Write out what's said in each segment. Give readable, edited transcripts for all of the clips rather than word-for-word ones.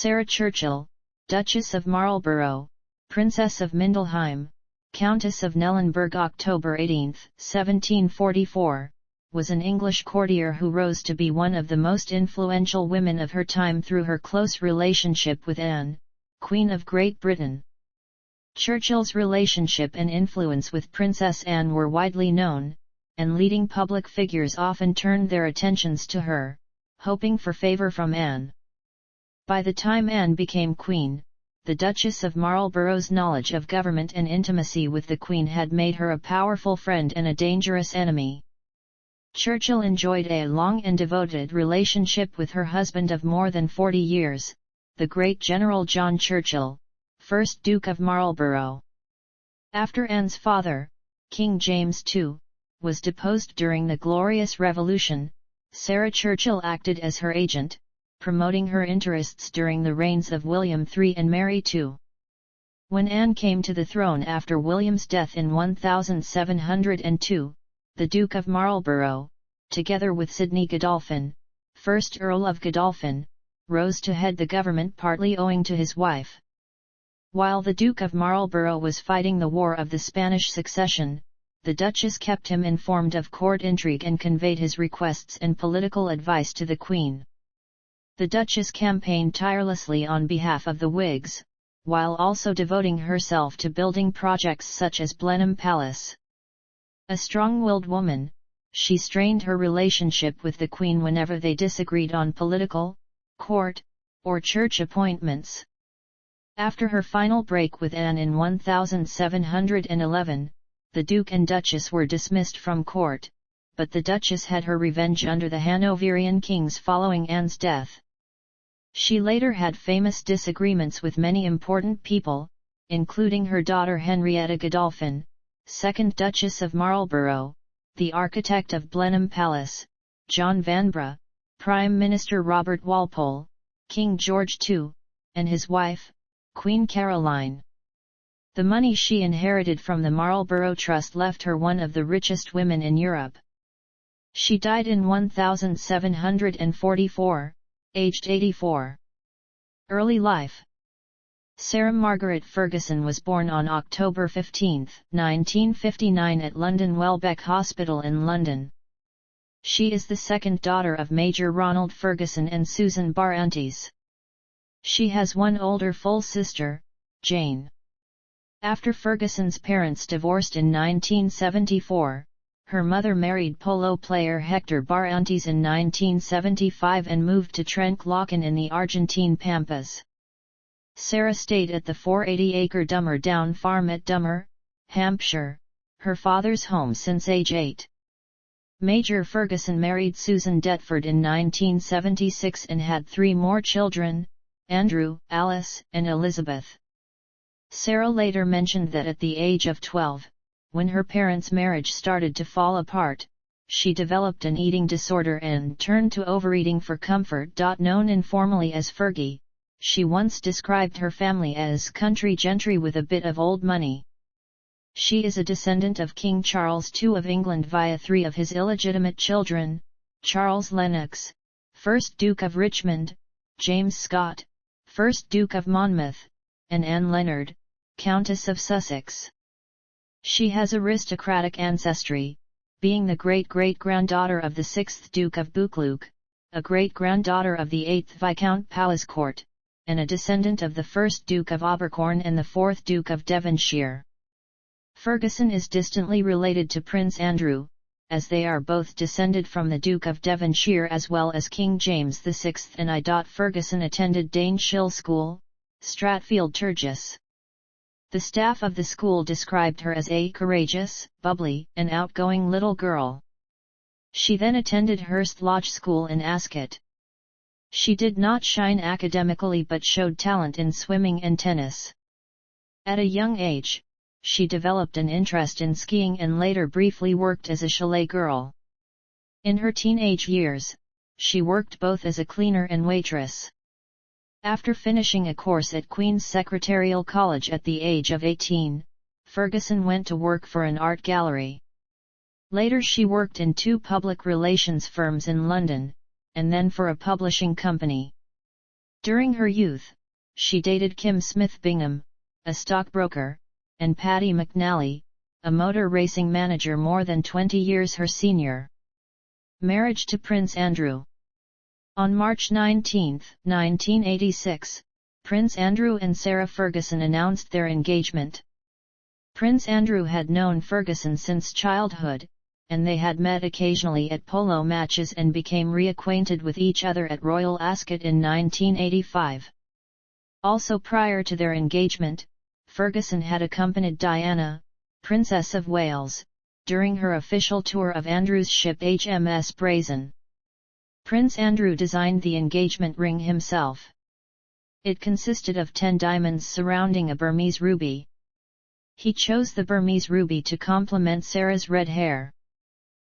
Sarah Churchill, Duchess of Marlborough, Princess of Mindelheim, Countess of Nellenburg. October 18, 1744, was an English courtier who rose to be one of the most influential women of her time through her close relationship with Anne, Queen of Great Britain. Churchill's relationship and influence with Princess Anne were widely known, and leading public figures often turned their attentions to her, hoping for favour from Anne. By the time Anne became queen, the Duchess of Marlborough's knowledge of government and intimacy with the Queen had made her a powerful friend and a dangerous enemy. Churchill enjoyed a long and devoted relationship with her husband of more than 40 years, the great General John Churchill, 1st Duke of Marlborough. After Anne's father, King James II, was deposed during the Glorious Revolution, Sarah Churchill acted as her agent, promoting her interests during the reigns of William III and Mary II. When Anne came to the throne after William's death in 1702, the Duke of Marlborough, together with Sidney Godolphin, 1st Earl of Godolphin, rose to head the government partly owing to his wife. While the Duke of Marlborough was fighting the War of the Spanish Succession, the Duchess kept him informed of court intrigue and conveyed his requests and political advice to the Queen. The Duchess campaigned tirelessly on behalf of the Whigs, while also devoting herself to building projects such as Blenheim Palace. A strong-willed woman, she strained her relationship with the Queen whenever they disagreed on political, court, or church appointments. After her final break with Anne in 1711, the Duke and Duchess were dismissed from court, but the Duchess had her revenge under the Hanoverian kings following Anne's death. She later had famous disagreements with many important people, including her daughter Henrietta Godolphin, 2nd Duchess of Marlborough, the architect of Blenheim Palace, John Vanbrugh, Prime Minister Robert Walpole, King George II, and his wife, Queen Caroline. The money she inherited from the Marlborough Trust left her one of the richest women in Europe. She died in 1744, aged 84. Early life. Sarah Margaret Ferguson was born on October 15, 1959 at London Welbeck Hospital in London. She is the second daughter of Major Ronald Ferguson and Susan Barrantes. She has one older full sister, Jane. After Ferguson's parents divorced in 1974, her mother married polo player Hector Barrantes in 1975 and moved to Trenclocan in the Argentine Pampas. Sarah stayed at the 480-acre Dummer Down farm at Dummer, Hampshire, her father's home since age 8. Major Ferguson married Susan Detford in 1976 and had 3 more children, Andrew, Alice, and Elizabeth. Sarah later mentioned that at the age of 12, when her parents' marriage started to fall apart, she developed an eating disorder and turned to overeating for comfort. Known informally as Fergie, she once described her family as country gentry with a bit of old money. She is a descendant of King Charles II of England via 3 of his illegitimate children, Charles Lennox, 1st Duke of Richmond, James Scott, 1st Duke of Monmouth, and Anne Leonard, Countess of Sussex. She has aristocratic ancestry, being the great-great-granddaughter of the 6th Duke of Buccleuch, a great-granddaughter of the 8th Viscount Powiscourt, and a descendant of the 1st Duke of Abercorn and the 4th Duke of Devonshire. Ferguson is distantly related to Prince Andrew, as they are both descended from the Duke of Devonshire as well as King James VI. And Ferguson attended Daneshill School, Stratfield Turgis. The staff of the school described her as a courageous, bubbly, and outgoing little girl. She then attended Hurst Lodge School in Ascot. She did not shine academically but showed talent in swimming and tennis. At a young age, she developed an interest in skiing and later briefly worked as a chalet girl. In her teenage years, she worked both as a cleaner and waitress. After finishing a course at Queen's Secretarial College at the age of 18, Ferguson went to work for an art gallery. Later she worked in 2 public relations firms in London, and then for a publishing company. During her youth, she dated Kim Smith Bingham, a stockbroker, and Paddy McNally, a motor racing manager more than 20 years her senior. Marriage to Prince Andrew. On March 19, 1986, Prince Andrew and Sarah Ferguson announced their engagement. Prince Andrew had known Ferguson since childhood, and they had met occasionally at polo matches and became reacquainted with each other at Royal Ascot in 1985. Also prior to their engagement, Ferguson had accompanied Diana, Princess of Wales, during her official tour of Andrew's ship HMS Brazen. Prince Andrew designed the engagement ring himself. It consisted of 10 diamonds surrounding a Burmese ruby. He chose the Burmese ruby to complement Sarah's red hair.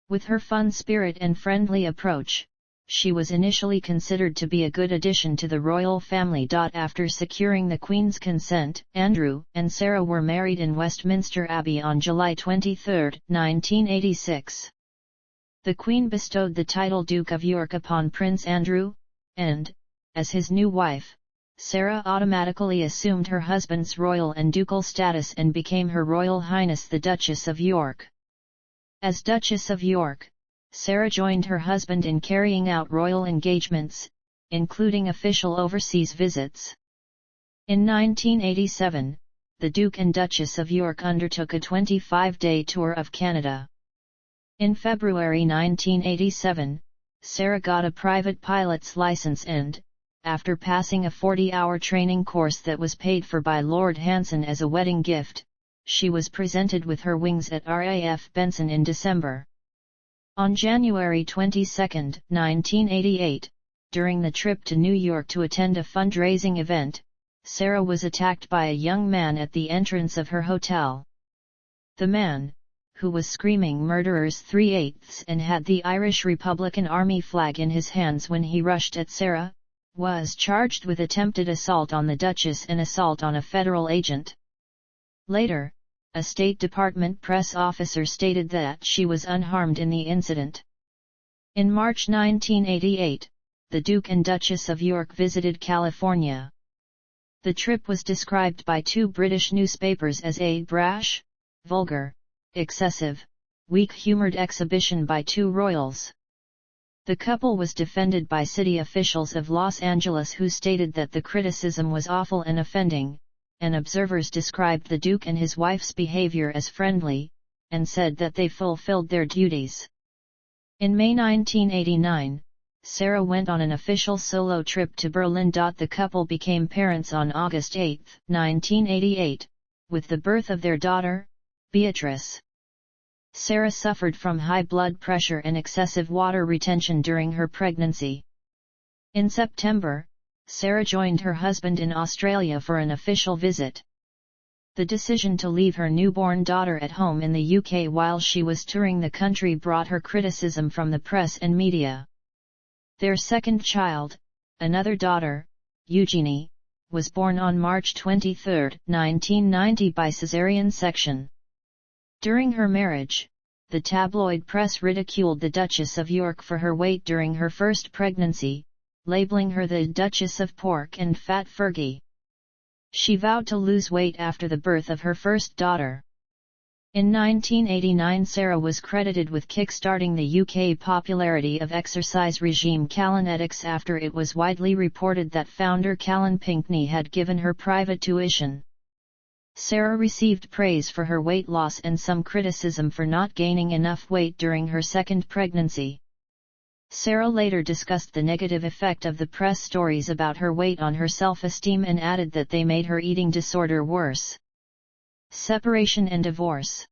With her fun spirit and friendly approach, she was initially considered to be a good addition to the royal family. After securing the Queen's consent, Andrew and Sarah were married in Westminster Abbey on July 23, 1986. The Queen bestowed the title Duke of York upon Prince Andrew, and, as his new wife, Sarah automatically assumed her husband's royal and ducal status and became Her Royal Highness the Duchess of York. As Duchess of York, Sarah joined her husband in carrying out royal engagements, including official overseas visits. In 1987, the Duke and Duchess of York undertook a 25-day tour of Canada. In February 1987, Sarah got a private pilot's license and, after passing a 40-hour training course that was paid for by Lord Hanson as a wedding gift, she was presented with her wings at RAF Benson in December. On January 22, 1988, during the trip to New York to attend a fundraising event, Sarah was attacked by a young man at the entrance of her hotel. The man, who was screaming "Murderers 3/8" and had the Irish Republican Army flag in his hands when he rushed at Sarah, was charged with attempted assault on the Duchess and assault on a federal agent. Later, a State Department press officer stated that she was unharmed in the incident. In March 1988, the Duke and Duchess of York visited California. The trip was described by 2 British newspapers as a brash, vulgar, excessive, weak-humored exhibition by 2 royals. The couple was defended by city officials of Los Angeles who stated that the criticism was awful and offending, and observers described the Duke and his wife's behavior as friendly, and said that they fulfilled their duties. In May 1989, Sarah went on an official solo trip to Berlin. The couple became parents on August 8, 1988, with the birth of their daughter, Beatrice. Sarah suffered from high blood pressure and excessive water retention during her pregnancy. In September, Sarah joined her husband in Australia for an official visit. The decision to leave her newborn daughter at home in the UK while she was touring the country brought her criticism from the press and media. Their second child, another daughter, Eugenie, was born on March 23, 1990 by caesarean section. During her marriage, the tabloid press ridiculed the Duchess of York for her weight during her first pregnancy, labeling her the Duchess of Pork and Fat Fergie. She vowed to lose weight after the birth of her first daughter. In 1989, Sarah was credited with kick-starting the UK popularity of exercise regime Callanetics after it was widely reported that founder Callan Pinckney had given her private tuition. Sarah received praise for her weight loss and some criticism for not gaining enough weight during her second pregnancy. Sarah later discussed the negative effect of the press stories about her weight on her self-esteem and added that they made her eating disorder worse. Separation and divorce.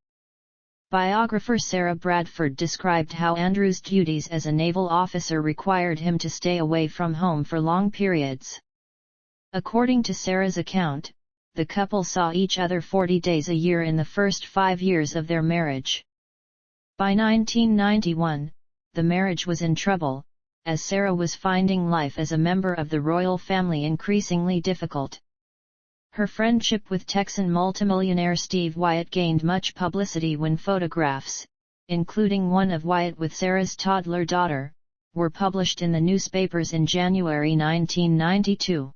Biographer Sarah Bradford described how Andrew's duties as a naval officer required him to stay away from home for long periods. According to Sarah's account, the couple saw each other 40 days a year in the first 5 years of their marriage. By 1991, the marriage was in trouble, as Sarah was finding life as a member of the royal family increasingly difficult. Her friendship with Texan multimillionaire Steve Wyatt gained much publicity when photographs, including one of Wyatt with Sarah's toddler daughter, were published in the newspapers in January 1992.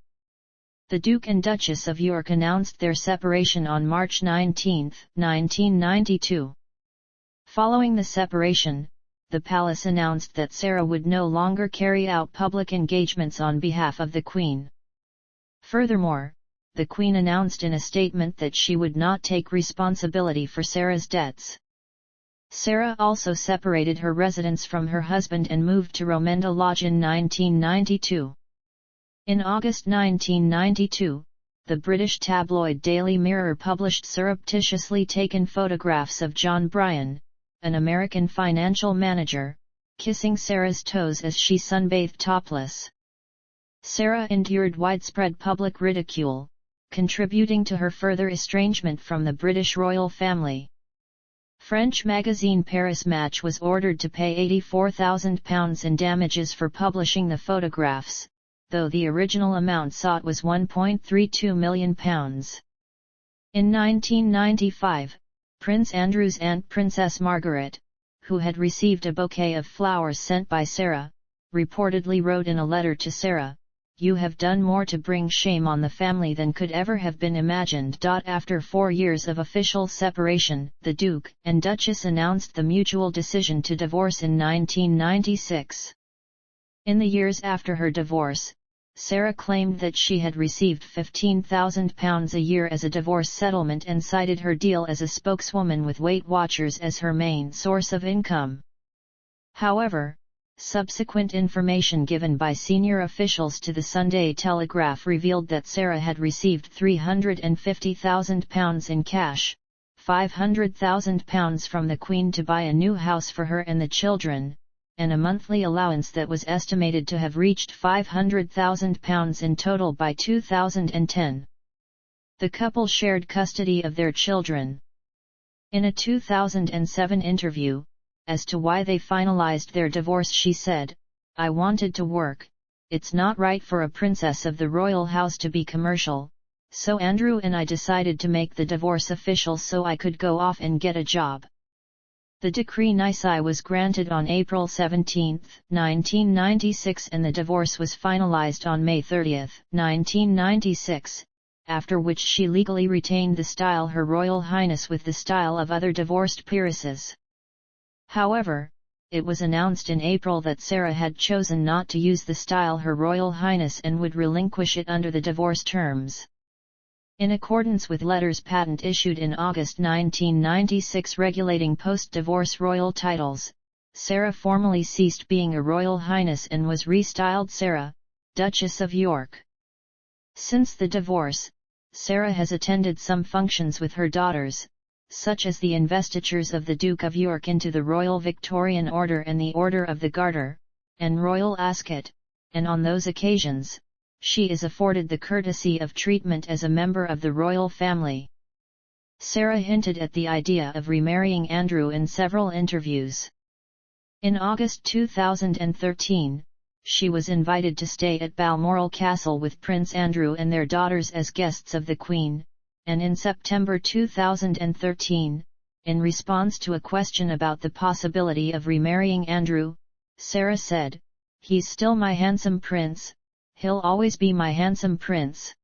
The Duke and Duchess of York announced their separation on March 19, 1992. Following the separation, the palace announced that Sarah would no longer carry out public engagements on behalf of the Queen. Furthermore, the Queen announced in a statement that she would not take responsibility for Sarah's debts. Sarah also separated her residence from her husband and moved to Romenda Lodge in 1992. In August 1992, the British tabloid Daily Mirror published surreptitiously taken photographs of John Bryan, an American financial manager, kissing Sarah's toes as she sunbathed topless. Sarah endured widespread public ridicule, contributing to her further estrangement from the British royal family. French magazine Paris Match was ordered to pay £84,000 in damages for publishing the photographs, though the original amount sought was £1.32 million. In 1995, Prince Andrew's aunt Princess Margaret, who had received a bouquet of flowers sent by Sarah, reportedly wrote in a letter to Sarah, "You have done more to bring shame on the family than could ever have been imagined." After 4 years of official separation, the Duke and Duchess announced the mutual decision to divorce in 1996. In the years after her divorce, Sarah claimed that she had received £15,000 a year as a divorce settlement and cited her deal as a spokeswoman with Weight Watchers as her main source of income. However, subsequent information given by senior officials to the Sunday Telegraph revealed that Sarah had received £350,000 in cash, £500,000 from the Queen to buy a new house for her and the children, and a monthly allowance that was estimated to have reached £500,000 in total by 2010. The couple shared custody of their children. In a 2007 interview, as to why they finalized their divorce, she said, "I wanted to work. It's not right for a princess of the royal house to be commercial, so Andrew and I decided to make the divorce official so I could go off and get a job." The decree nisi was granted on April 17, 1996 and the divorce was finalized on May 30, 1996, after which she legally retained the style Her Royal Highness with the style of other divorced peeresses. However, it was announced in April that Sarah had chosen not to use the style Her Royal Highness and would relinquish it under the divorce terms. In accordance with letters patent issued in August 1996 regulating post-divorce royal titles, Sarah formally ceased being a Royal Highness and was restyled Sarah, Duchess of York. Since the divorce, Sarah has attended some functions with her daughters, such as the investitures of the Duke of York into the Royal Victorian Order and the Order of the Garter, and Royal Ascot, and on those occasions, she is afforded the courtesy of treatment as a member of the royal family. Sarah hinted at the idea of remarrying Andrew in several interviews. In August 2013, she was invited to stay at Balmoral Castle with Prince Andrew and their daughters as guests of the Queen, and in September 2013, in response to a question about the possibility of remarrying Andrew, Sarah said, "He's still my handsome prince. He'll always be my handsome prince."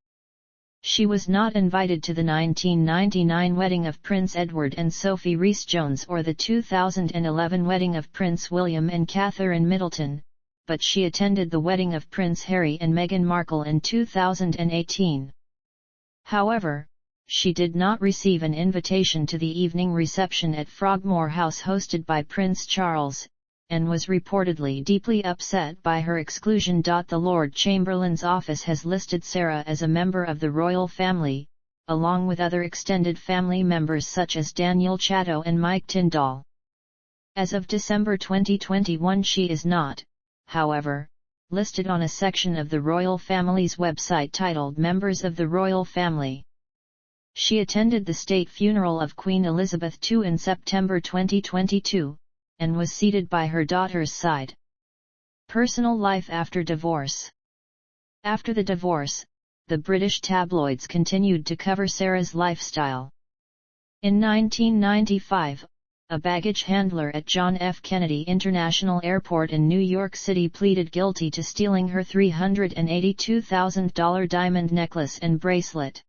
She was not invited to the 1999 wedding of Prince Edward and Sophie Rhys-Jones or the 2011 wedding of Prince William and Catherine Middleton, but she attended the wedding of Prince Harry and Meghan Markle in 2018. However, she did not receive an invitation to the evening reception at Frogmore House hosted by Prince Charles, and was reportedly deeply upset by her exclusion. The Lord Chamberlain's office has listed Sarah as a member of the royal family, along with other extended family members such as Daniel Chatto and Mike Tyndall. As of December 2021 she is not, however, listed on a section of the royal family's website titled Members of the Royal Family. She attended the state funeral of Queen Elizabeth II in September 2022, and was seated by her daughter's side. Personal life after divorce. After the divorce, the British tabloids continued to cover Sarah's lifestyle. In 1995, a baggage handler at John F. Kennedy International Airport in New York City, pleaded guilty to stealing her $382,000 diamond necklace and bracelet.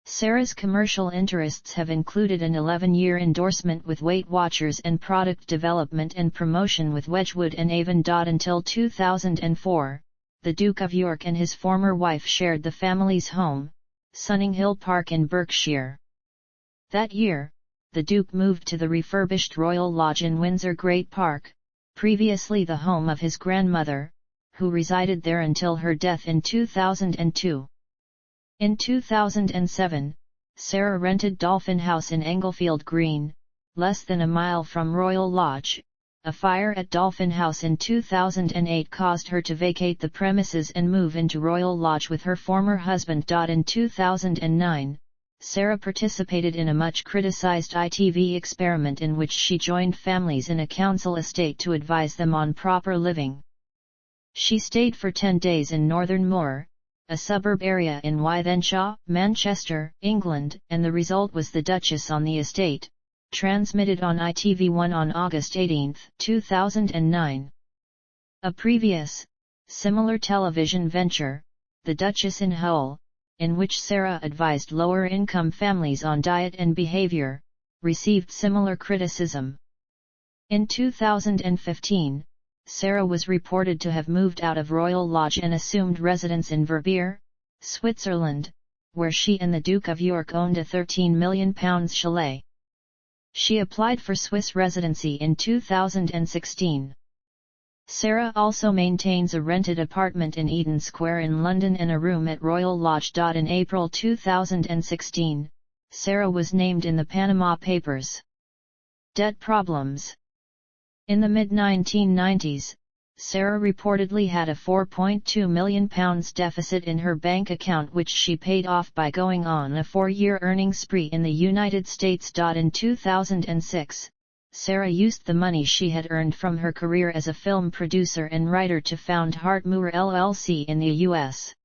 Sarah's commercial interests have included an 11-year endorsement with Weight Watchers and product development and promotion with Wedgwood and Avon. Until 2004, the Duke of York and his former wife shared the family's home, Sunninghill Park in Berkshire. That year, the Duke moved to the refurbished Royal Lodge in Windsor Great Park, previously the home of his grandmother, who resided there until her death in 2002. In 2007, Sarah rented Dolphin House in Englefield Green, less than a mile from Royal Lodge. A fire at Dolphin House in 2008 caused her to vacate the premises and move into Royal Lodge with her former husband. In 2009, Sarah participated in a much criticized ITV experiment in which she joined families in a council estate to advise them on proper living. She stayed for 10 days in Northern Moor, a suburb area in Wythenshawe, Manchester, England, and the result was The Duchess on the Estate, transmitted on ITV1 on August 18, 2009. A previous, similar television venture, The Duchess in Hull, in which Sarah advised lower-income families on diet and behavior, received similar criticism. In 2015, Sarah was reported to have moved out of Royal Lodge and assumed residence in Verbier, Switzerland, where she and the Duke of York owned a £13 million chalet. She applied for Swiss residency in 2016. Sarah also maintains a rented apartment in Eden Square in London and a room at Royal Lodge. In April 2016, Sarah was named in the Panama Papers. Debt problems. In the mid-1990s, Sarah reportedly had a £4.2 million deficit in her bank account, which she paid off by going on a 4-year earning spree in the United States. In 2006, Sarah used the money she had earned from her career as a film producer and writer to found Hartmoor LLC in the U.S.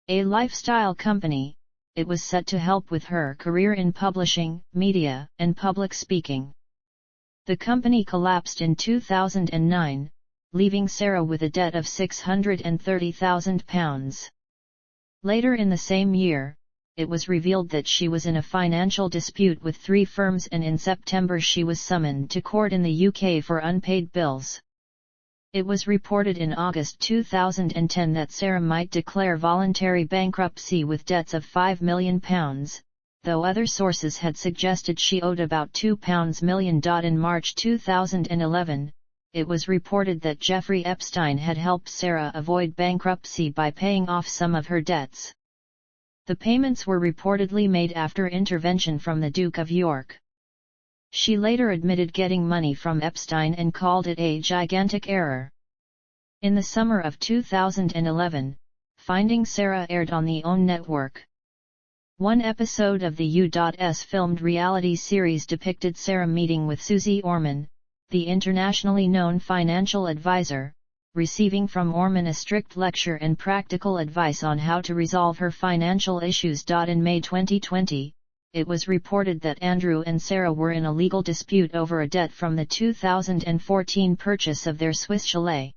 A lifestyle company. It was set to help with her career in publishing, media, and public speaking. The company collapsed in 2009, leaving Sarah with a debt of £630,000. Later in the same year, it was revealed that she was in a financial dispute with 3 firms, and in September she was summoned to court in the UK for unpaid bills. It was reported in August 2010 that Sarah might declare voluntary bankruptcy with debts of £5 million, though other sources had suggested she owed about £2 million. In March 2011, it was reported that Jeffrey Epstein had helped Sarah avoid bankruptcy by paying off some of her debts. The payments were reportedly made after intervention from the Duke of York. She later admitted getting money from Epstein and called it a gigantic error. In the summer of 2011, Finding Sarah aired on the OWN network. One episode of the U.S. filmed reality series depicted Sarah meeting with Susie Orman, the internationally known financial advisor, receiving from Orman a strict lecture and practical advice on how to resolve her financial issues. In May 2020, it was reported that Andrew and Sarah were in a legal dispute over a debt from the 2014 purchase of their Swiss chalet.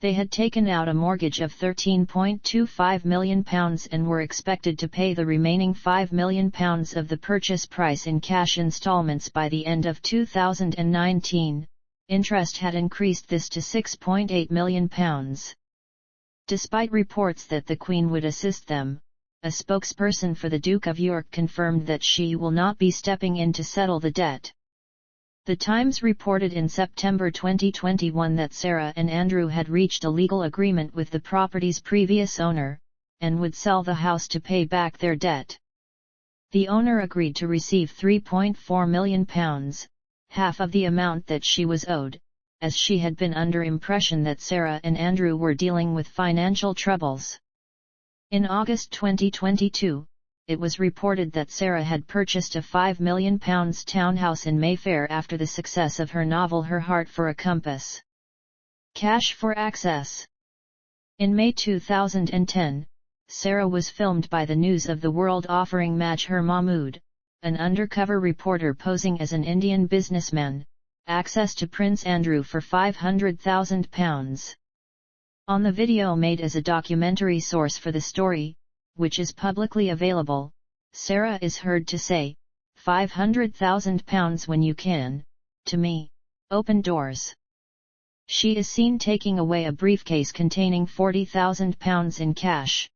They had taken out a mortgage of £13.25 million and were expected to pay the remaining £5 million of the purchase price in cash installments by the end of 2019. Interest had increased this to £6.8 million. Despite reports that the Queen would assist them, a spokesperson for the Duke of York confirmed that she will not be stepping in to settle the debt. The Times reported in September 2021 that Sarah and Andrew had reached a legal agreement with the property's previous owner, and would sell the house to pay back their debt. The owner agreed to receive £3.4 million, half of the amount that she was owed, as she had been under impression that Sarah and Andrew were dealing with financial troubles. In August 2022, it was reported that Sarah had purchased a £5 million townhouse in Mayfair after the success of her novel Her Heart for a Compass. Cash for access. In May 2010, Sarah was filmed by the News of the World offering Majher Mahmood, an undercover reporter posing as an Indian businessman, access to Prince Andrew for £500,000. On the video made as a documentary source for the story, which is publicly available, Sarah is heard to say, £500,000 when you can, to me, open doors. She is seen taking away a briefcase containing £40,000 in cash.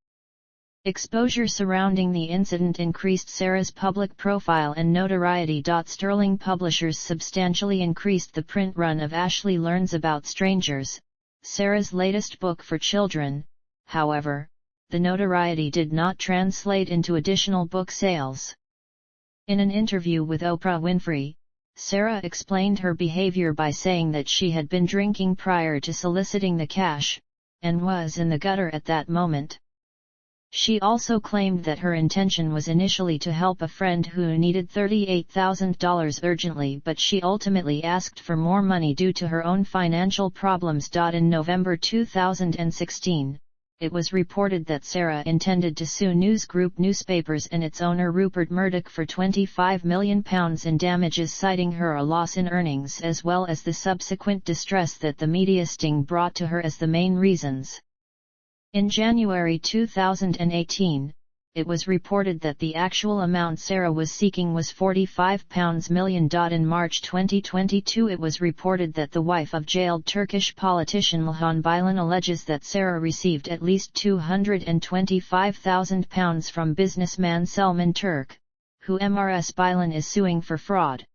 Exposure surrounding the incident increased Sarah's public profile and notoriety. Sterling Publishers substantially increased the print run of Ashley Learns About Strangers, Sarah's latest book for children. However, the notoriety did not translate into additional book sales. In an interview with Oprah Winfrey, Sarah explained her behavior by saying that she had been drinking prior to soliciting the cash, and was in the gutter at that moment. She also claimed that her intention was initially to help a friend who needed $38,000 urgently, but she ultimately asked for more money due to her own financial problems. In November 2016, it was reported that Sarah intended to sue News Group newspapers and its owner Rupert Murdoch for £25 million in damages, citing her a loss in earnings as well as the subsequent distress that the media sting brought to her as the main reasons. In January 2018, it was reported that the actual amount Sarah was seeking was £45 million. In March 2022, it was reported that the wife of jailed Turkish politician Ilhan Baylan alleges that Sarah received at least £225,000 from businessman Selman Turk, who Mrs. Baylan is suing for fraud.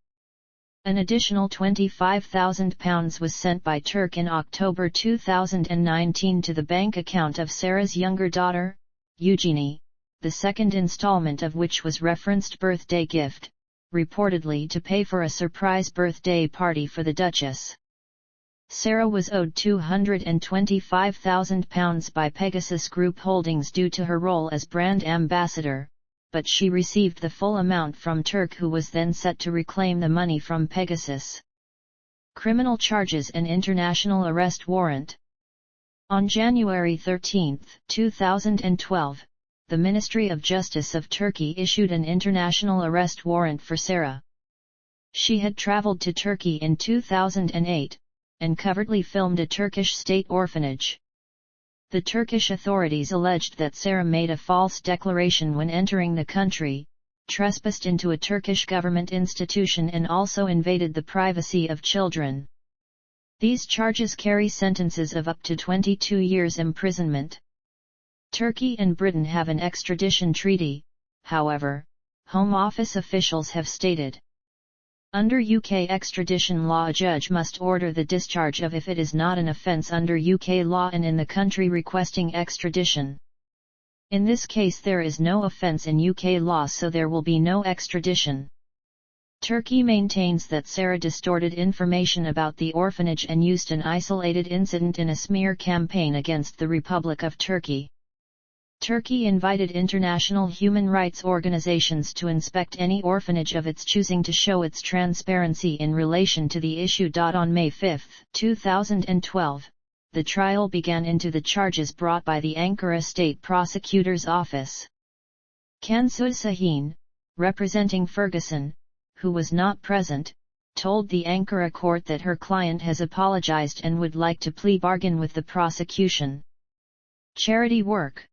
An additional £25,000 was sent by Turk in October 2019 to the bank account of Sarah's younger daughter, Eugenie, the second installment of which was referenced birthday gift, reportedly to pay for a surprise birthday party for the Duchess. Sarah was owed £225,000 by Pegasus Group Holdings due to her role as brand ambassador, but she received the full amount from Turk, who was then set to reclaim the money from Pegasus. Criminal charges and international arrest warrant. On January 13, 2012, the Ministry of Justice of Turkey issued an international arrest warrant for Sarah. She had traveled to Turkey in 2008, and covertly filmed a Turkish state orphanage. The Turkish authorities alleged that Sarah made a false declaration when entering the country, trespassed into a Turkish government institution and also invaded the privacy of children. These charges carry sentences of up to 22 years imprisonment. Turkey and Britain have an extradition treaty, however, Home Office officials have stated. Under UK extradition law, a judge must order the discharge of if it is not an offence under UK law and in the country requesting extradition. In this case there is no offence in UK law, so there will be no extradition. Turkey maintains that Sarah distorted information about the orphanage and used an isolated incident in a smear campaign against the Republic of Turkey. Turkey invited international human rights organizations to inspect any orphanage of its choosing to show its transparency in relation to the issue. On May 5, 2012, the trial began into the charges brought by the Ankara State Prosecutor's Office. Cansu Sahin, representing Ferguson, who was not present, told the Ankara court that her client has apologized and would like to plea bargain with the prosecution. Charity work.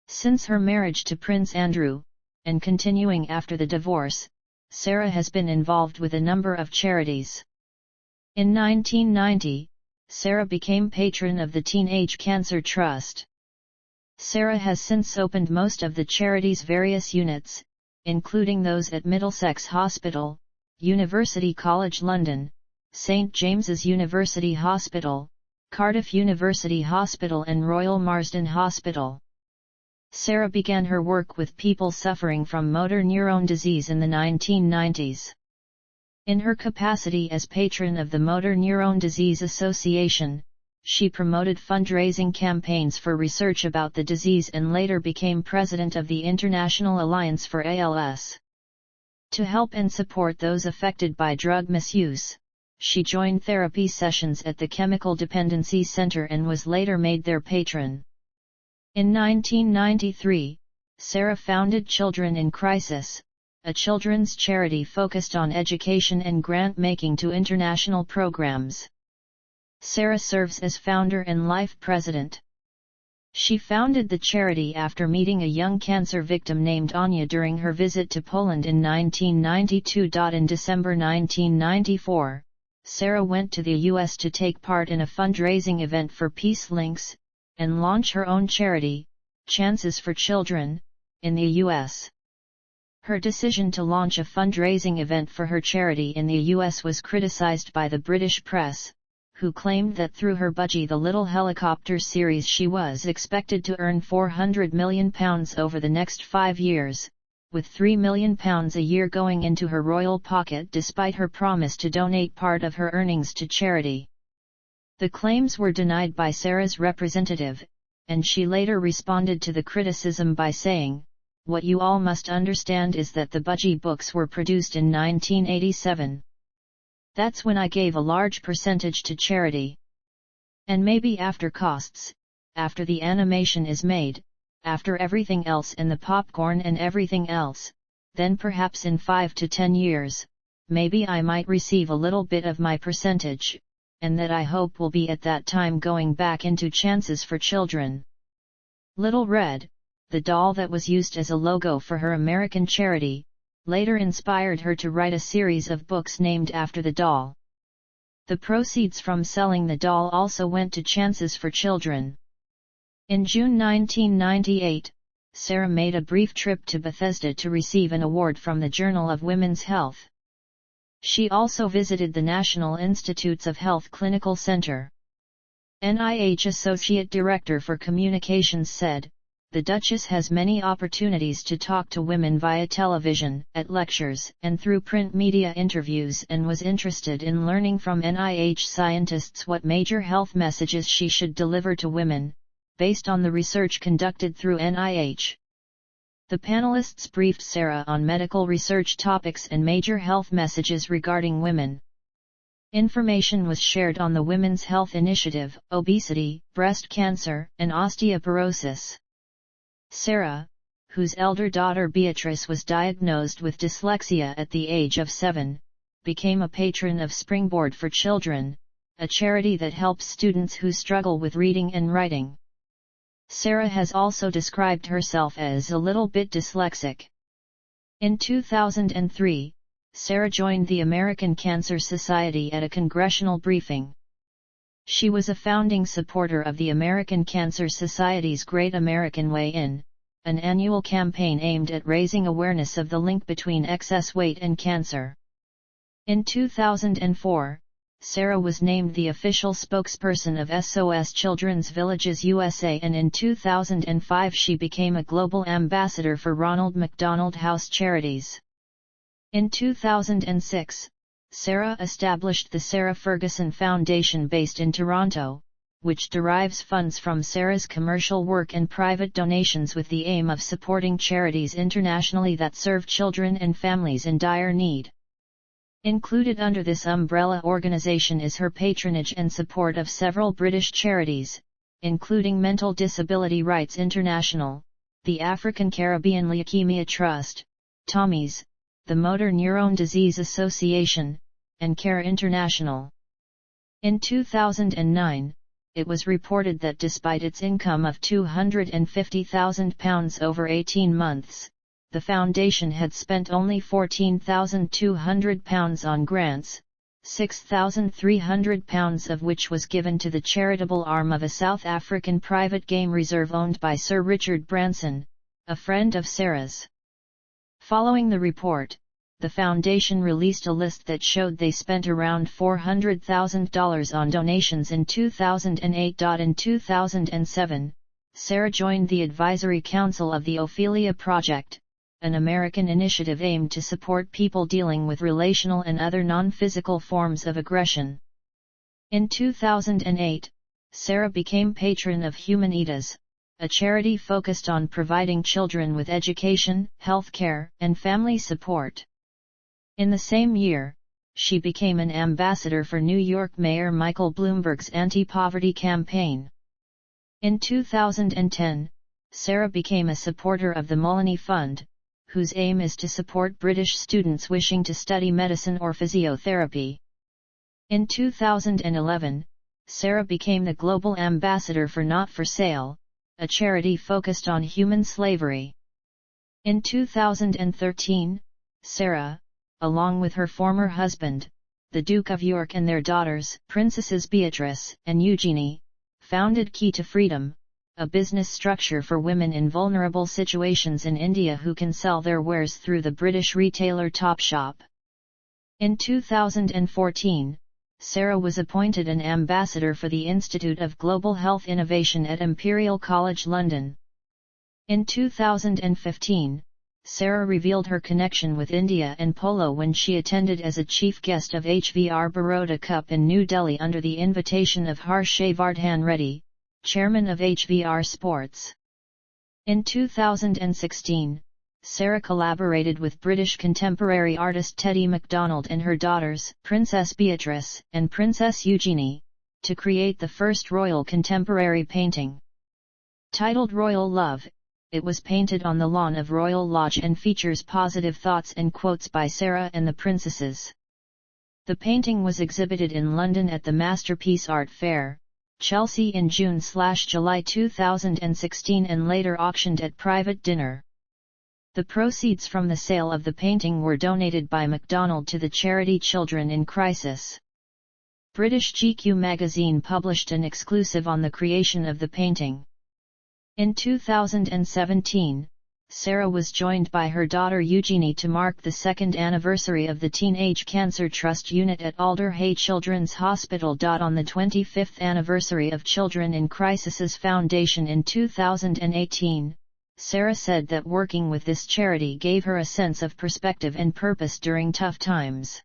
Since her marriage to Prince Andrew, and continuing after the divorce, Sarah has been involved with a number of charities. In 1990, Sarah became patron of the Teenage Cancer Trust. Sarah has since opened most of the charity's various units, including those at Middlesex Hospital, University College London, St James's University Hospital, Cardiff University Hospital and Royal Marsden Hospital. Sarah began her work with people suffering from motor neurone disease in the 1990s. In her capacity as patron of the Motor Neurone Disease Association, she promoted fundraising campaigns for research about the disease and later became president of the International Alliance for ALS. To help and support those affected by drug misuse, she joined therapy sessions at the Chemical Dependency Center and was later made their patron. In 1993, Sarah founded Children in Crisis, a children's charity focused on education and grant-making to international programs. Sarah serves as founder and life president. She founded the charity after meeting a young cancer victim named Anya during her visit to Poland in 1992. In December 1994, Sarah went to the US to take part in a fundraising event for Peace Links, and launch her own charity, Chances for Children, in the US. Her decision to launch a fundraising event for her charity in the US was criticized by the British press, who claimed that through her Budgie the Little Helicopter series she was expected to earn £400 million over the next 5 years, with £3 million a year going into her royal pocket despite her promise to donate part of her earnings to charity. The claims were denied by Sarah's representative, and she later responded to the criticism by saying, "What you all must understand is that the Budgie books were produced in 1987. That's when I gave a large percentage to charity. And maybe after costs, after the animation is made, after everything else and the popcorn and everything else, then perhaps in 5 to 10 years, maybe I might receive a little bit of my percentage, and that I hope will be at that time going back into Chances for Children." Little Red, the doll that was used as a logo for her American charity, later inspired her to write a series of books named after the doll. The proceeds from selling the doll also went to Chances for Children. In June 1998, Sarah made a brief trip to Bethesda to receive an award from the Journal of Women's Health. She also visited the National Institutes of Health Clinical Center. NIH Associate Director for Communications said, "The Duchess has many opportunities to talk to women via television, at lectures, and through print media interviews, and was interested in learning from NIH scientists what major health messages she should deliver to women, based on the research conducted through NIH." The panelists briefed Sarah on medical research topics and major health messages regarding women. Information was shared on the Women's Health Initiative, obesity, breast cancer, and osteoporosis. Sarah, whose elder daughter Beatrice was diagnosed with dyslexia at the age of 7, became a patron of Springboard for Children, a charity that helps students who struggle with reading and writing. Sarah has also described herself as a little bit dyslexic. In 2003, Sarah joined the American Cancer Society at a congressional briefing. She was a founding supporter of the American Cancer Society's Great American Weigh-In, an annual campaign aimed at raising awareness of the link between excess weight and cancer. In 2004, Sarah was named the official spokesperson of SOS Children's Villages USA, and in 2005 she became a global ambassador for Ronald McDonald House Charities. In 2006, Sarah established the Sarah Ferguson Foundation based in Toronto, which derives funds from Sarah's commercial work and private donations with the aim of supporting charities internationally that serve children and families in dire need. Included under this umbrella organization is her patronage and support of several British charities, including Mental Disability Rights International, the African Caribbean Leukemia Trust, Tommy's, the Motor Neurone Disease Association, and Care International. In 2009, it was reported that despite its income of £250,000 over 18 months, the foundation had spent only £14,200 on grants, £6,300 of which was given to the charitable arm of a South African private game reserve owned by Sir Richard Branson, a friend of Sarah's. Following the report, the foundation released a list that showed they spent around $400,000 on donations in 2008. In 2007, Sarah joined the Advisory Council of the Ophelia Project, an American initiative aimed to support people dealing with relational and other non-physical forms of aggression. In 2008, Sarah became patron of Humanitas, a charity focused on providing children with education, health care, and family support. In the same year, she became an ambassador for New York Mayor Michael Bloomberg's anti-poverty campaign. In 2010, Sarah became a supporter of the Moloney Fund, whose aim is to support British students wishing to study medicine or physiotherapy. In 2011, Sarah became the global ambassador for Not for Sale, a charity focused on human slavery. In 2013, Sarah, along with her former husband, the Duke of York, and their daughters, Princesses Beatrice and Eugenie, founded Key to Freedom, a business structure for women in vulnerable situations in India who can sell their wares through the British retailer Topshop. In 2014, Sarah was appointed an ambassador for the Institute of Global Health Innovation at Imperial College London. In 2015, Sarah revealed her connection with India and polo when she attended as a chief guest of HVR Baroda Cup in New Delhi under the invitation of Harshavardhan Reddy, chairman of HVR Sports. In 2016, Sarah collaborated with British contemporary artist Teddy MacDonald and her daughters, Princess Beatrice and Princess Eugenie, to create the first royal contemporary painting. Titled Royal Love, it was painted on the lawn of Royal Lodge and features positive thoughts and quotes by Sarah and the princesses. The painting was exhibited in London at the Masterpiece Art Fair, Chelsea in June/July 2016 and later auctioned at private dinner. The proceeds from the sale of the painting were donated by MacDonald to the charity Children in Crisis. British GQ magazine published an exclusive on the creation of the painting. In 2017, Sarah was joined by her daughter Eugenie to mark the second anniversary of the Teenage Cancer Trust Unit at Alder Hey Children's Hospital. On the 25th anniversary of Children in Crisis's foundation in 2018, Sarah said that working with this charity gave her a sense of perspective and purpose during tough times.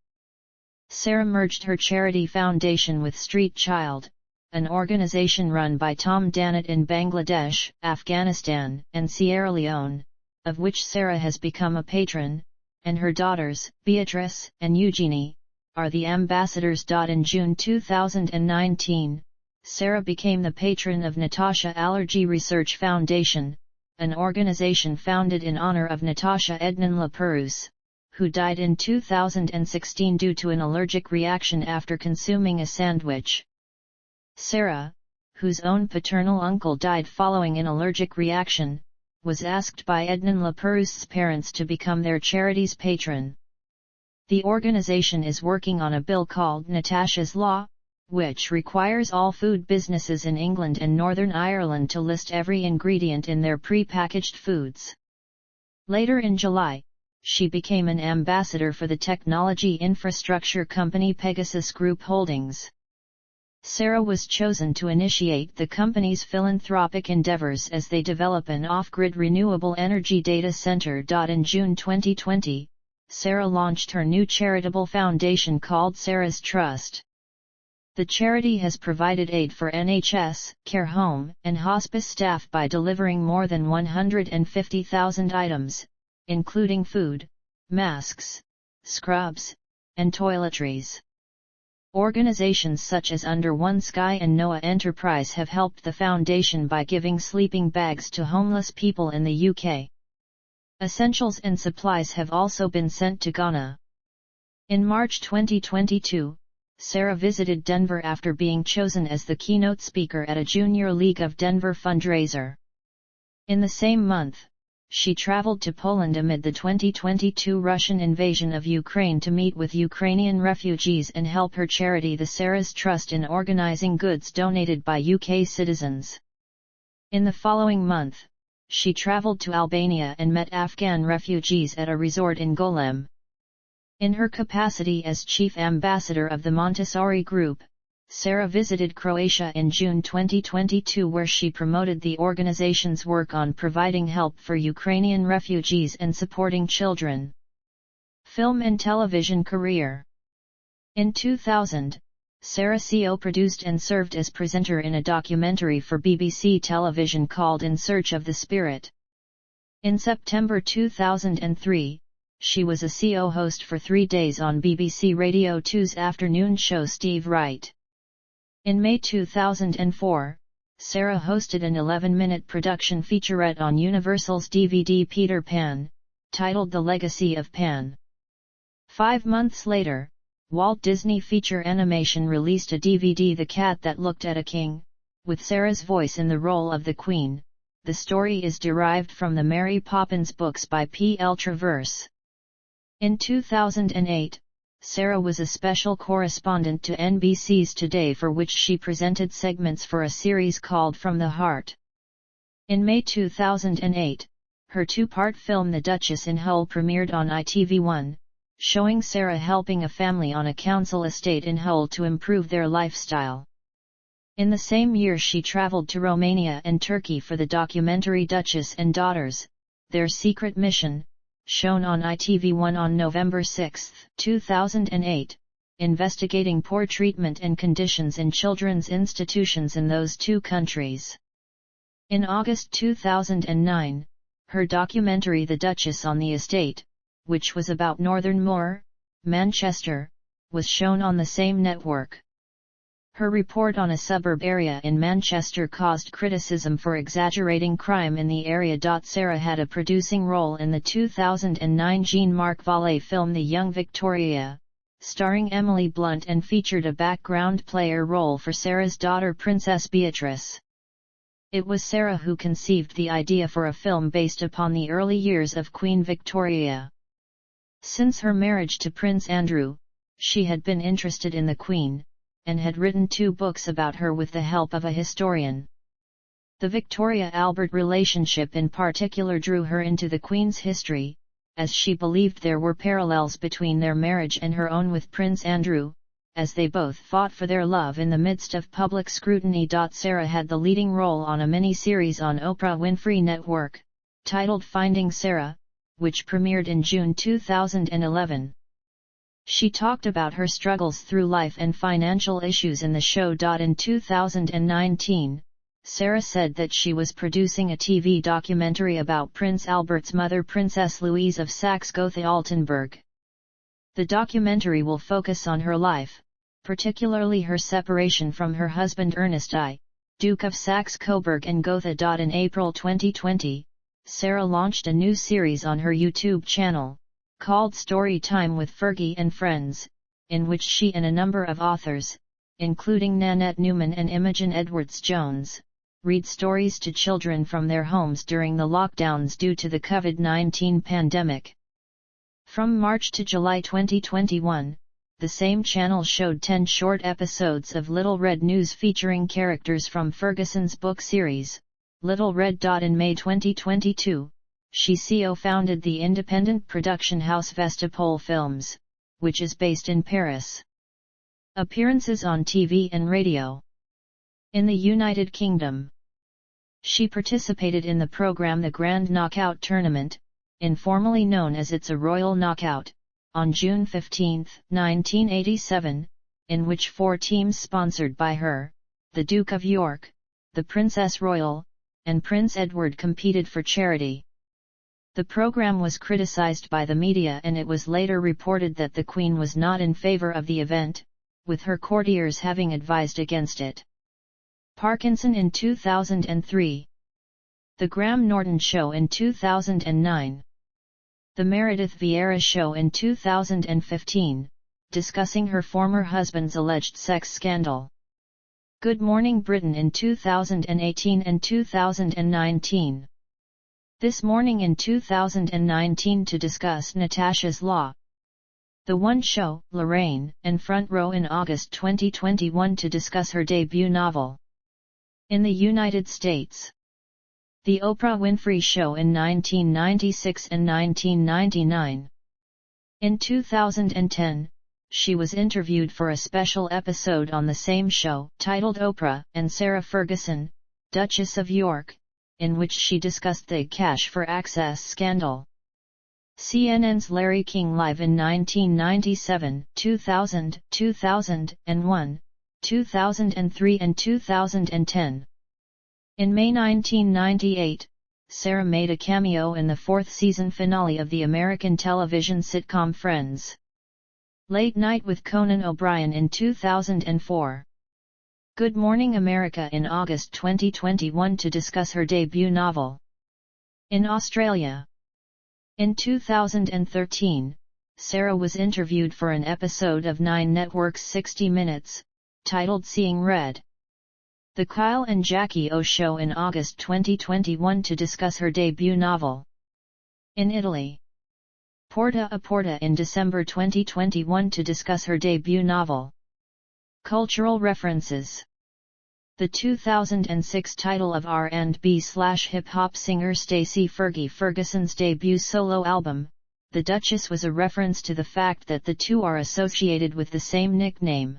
Sarah merged her charity foundation with Street Child, an organization run by Tom Dannett in Bangladesh, Afghanistan, and Sierra Leone, of which Sarah has become a patron, and her daughters, Beatrice and Eugenie, are the ambassadors. In June 2019, Sarah became the patron of Natasha Allergy Research Foundation, an organization founded in honor of Natasha Ednan-Laperouse, who died in 2016 due to an allergic reaction after consuming a sandwich. Sarah, whose own paternal uncle died following an allergic reaction, was asked by Ednan-Laperouse's parents to become their charity's patron. The organization is working on a bill called Natasha's Law, which requires all food businesses in England and Northern Ireland to list every ingredient in their pre-packaged foods. Later in July, she became an ambassador for the technology infrastructure company Pegasus Group Holdings. Sarah was chosen to initiate the company's philanthropic endeavors as they develop an off-grid renewable energy data center. In June 2020, Sarah launched her new charitable foundation called Sarah's Trust. The charity has provided aid for NHS, care home, and hospice staff by delivering more than 150,000 items, including food, masks, scrubs, and toiletries. Organizations such as Under One Sky and Noah Enterprise have helped the foundation by giving sleeping bags to homeless people in the UK. Essentials and supplies have also been sent to Ghana. In March 2022, Sarah visited Denver after being chosen as the keynote speaker at a Junior League of Denver fundraiser. In the same month, she traveled to Poland amid the 2022 Russian invasion of Ukraine to meet with Ukrainian refugees and help her charity the Sarah's Trust in organizing goods donated by UK citizens. In the following month, she traveled to Albania and met Afghan refugees at a resort in Golem. In her capacity as chief ambassador of the Montessori Group, Sarah visited Croatia in June 2022 where she promoted the organization's work on providing help for Ukrainian refugees and supporting children. Film and television career. In 2000, Sarah co-produced and served as presenter in a documentary for BBC television called In Search of the Spirit. In September 2003, she was a CO host for 3 days on BBC Radio 2's afternoon show Steve Wright. In May 2004, Sarah hosted an 11-minute production featurette on Universal's DVD Peter Pan, titled The Legacy of Pan. 5 months later, Walt Disney Feature Animation released a DVD, The Cat That Looked at a King, with Sarah's voice in the role of the Queen. The story is derived from the Mary Poppins books by P. L. Travers. In 2008, Sarah was a special correspondent to NBC's Today, for which she presented segments for a series called From the Heart. In May 2008, her two-part film The Duchess in Hull premiered on ITV1, showing Sarah helping a family on a council estate in Hull to improve their lifestyle. In the same year she travelled to Romania and Turkey for the documentary Duchess and Daughters, Their Secret Mission, shown on ITV1 on November 6, 2008, investigating poor treatment and conditions in children's institutions in those two countries. In August 2009, her documentary The Duchess on the Estate, which was about Northern Moor, Manchester, was shown on the same network. Her report on a suburb area in Manchester caused criticism for exaggerating crime in the area. Sarah had a producing role in the 2009 Jean-Marc Vallée film The Young Victoria, starring Emily Blunt, and featured a background player role for Sarah's daughter Princess Beatrice. It was Sarah who conceived the idea for a film based upon the early years of Queen Victoria. Since her marriage to Prince Andrew, she had been interested in the Queen, and had written 2 books about her with the help of a historian. The Victoria-Albert relationship in particular drew her into the Queen's history, as she believed there were parallels between their marriage and her own with Prince Andrew, as they both fought for their love in the midst of public scrutiny. Sarah had the leading role on a mini-series on Oprah Winfrey Network, titled Finding Sarah, which premiered in June 2011. She talked about her struggles through life and financial issues in the show. In 2019, Sarah said that she was producing a TV documentary about Prince Albert's mother, Princess Louise of Saxe-Gotha-Altenburg. The documentary will focus on her life, particularly her separation from her husband Ernest I, Duke of Saxe-Coburg and Gotha. In April 2020, Sarah launched a new series on her YouTube channel, called Story Time with Fergie and Friends, in which she and a number of authors, including Nanette Newman and Imogen Edwards-Jones, read stories to children from their homes during the lockdowns due to the COVID-19 pandemic. From March to July 2021, the same channel showed 10 short episodes of Little Red News featuring characters from Ferguson's book series, Little Red. In May 2022, she co-founded the independent production house Vestipole Films, which is based in Paris. Appearances on TV and radio. In the United Kingdom, she participated in the program The Grand Knockout Tournament, informally known as It's a Royal Knockout, on June 15, 1987, in which 4 teams sponsored by her, the Duke of York, the Princess Royal, and Prince Edward competed for charity. The program was criticized by the media, and it was later reported that the Queen was not in favor of the event, with her courtiers having advised against it. Parkinson in 2003. The Graham Norton Show in 2009. The Meredith Vieira Show in 2015, discussing her former husband's alleged sex scandal. Good Morning Britain in 2018 and 2019. This Morning in 2019 to discuss Natasha's Law. The One Show, Lorraine, and Front Row in August 2021 to discuss her debut novel. In the United States, The Oprah Winfrey Show in 1996 and 1999. In 2010, she was interviewed for a special episode on the same show, titled Oprah and Sarah Ferguson, Duchess of York, in which she discussed the Cash for Access scandal. CNN's Larry King Live in 1997, 2000, 2001, 2003 and 2010. In May 1998, Sarah made a cameo in the 4th season finale of the American television sitcom Friends. Late Night with Conan O'Brien in 2004. Good Morning America in August 2021 to discuss her debut novel. In Australia, In 2013, Sarah was interviewed for an episode of 9 Network's 60 Minutes, titled Seeing Red. The Kyle and Jackie O Show in August 2021 to discuss her debut novel. In Italy. Porta a Porta in December 2021 to discuss her debut novel. Cultural references. The 2006 title of R&B/hip-hop singer Stacey Ferguson's debut solo album, The Duchess, was a reference to the fact that the two are associated with the same nickname.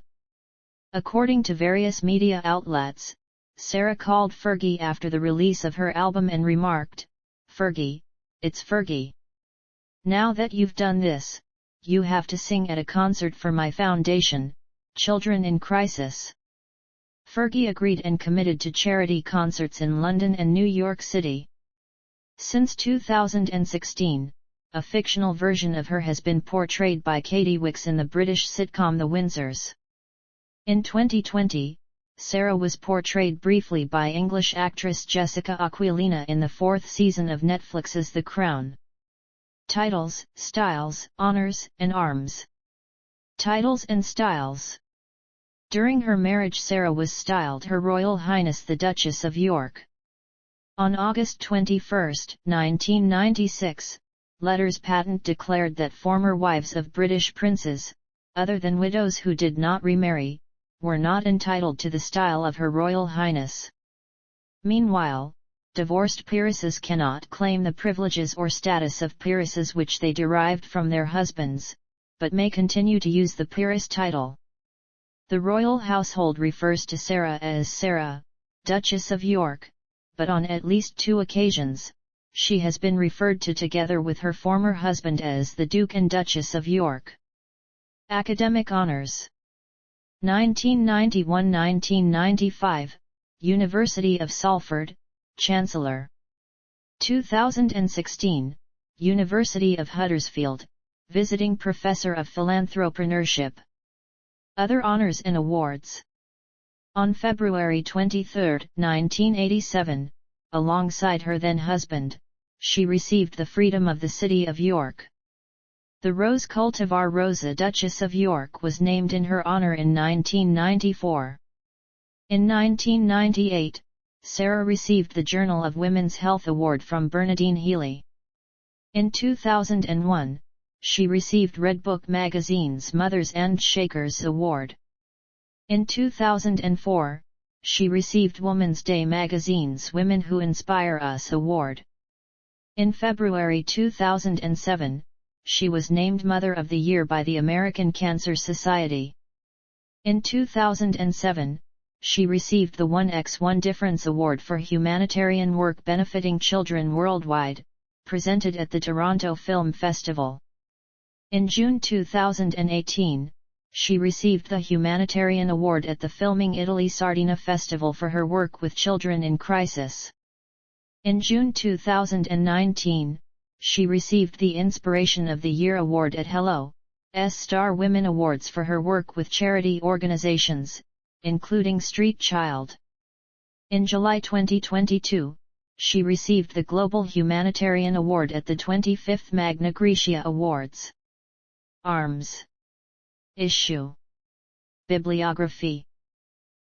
According to various media outlets, Sarah called Fergie after the release of her album and remarked, "Fergie, it's Fergie. Now that you've done this, you have to sing at a concert for my foundation, Children in Crisis." Fergie agreed and committed to charity concerts in London and New York City. Since 2016, a fictional version of her has been portrayed by Katie Wicks in the British sitcom The Windsors. In 2020, Sarah was portrayed briefly by English actress Jessica Aquilina in the 4th season of Netflix's The Crown. Titles, styles, honors, and arms. Titles and styles. During her marriage, Sarah was styled Her Royal Highness the Duchess of York. On August 21, 1996, Letters Patent declared that former wives of British princes, other than widows who did not remarry, were not entitled to the style of Her Royal Highness. Meanwhile, divorced peeresses cannot claim the privileges or status of peeresses which they derived from their husbands, but may continue to use the peeress title. The royal household refers to Sarah as Sarah, Duchess of York, but on at least 2 occasions, she has been referred to together with her former husband as the Duke and Duchess of York. Academic honors. 1991–1995, University of Salford, Chancellor. 2016, University of Huddersfield, Visiting Professor of Philanthropreneurship. Other honors and awards. On February 23, 1987, alongside her then-husband, she received the Freedom of the City of York. The rose cultivar Rosa, Duchess of York, was named in her honor in 1994. In 1998, Sarah received the Journal of Women's Health Award from Bernadine Healy. In 2001, she received Redbook magazine's Mothers and Shakers Award. In 2004, she received Woman's Day magazine's Women Who Inspire Us Award. In February 2007, she was named Mother of the Year by the American Cancer Society. In 2007, she received the 1x1 Difference Award for humanitarian work benefiting children worldwide, presented at the Toronto Film Festival. In June 2018, she received the Humanitarian Award at the Filming Italy Sardina Festival for her work with children in crisis. In June 2019, she received the Inspiration of the Year Award at Hello's Star Women Awards for her work with charity organizations, including Street Child. In July 2022, she received the Global Humanitarian Award at the 25th Magna Graecia Awards. Arms. Issue. Bibliography.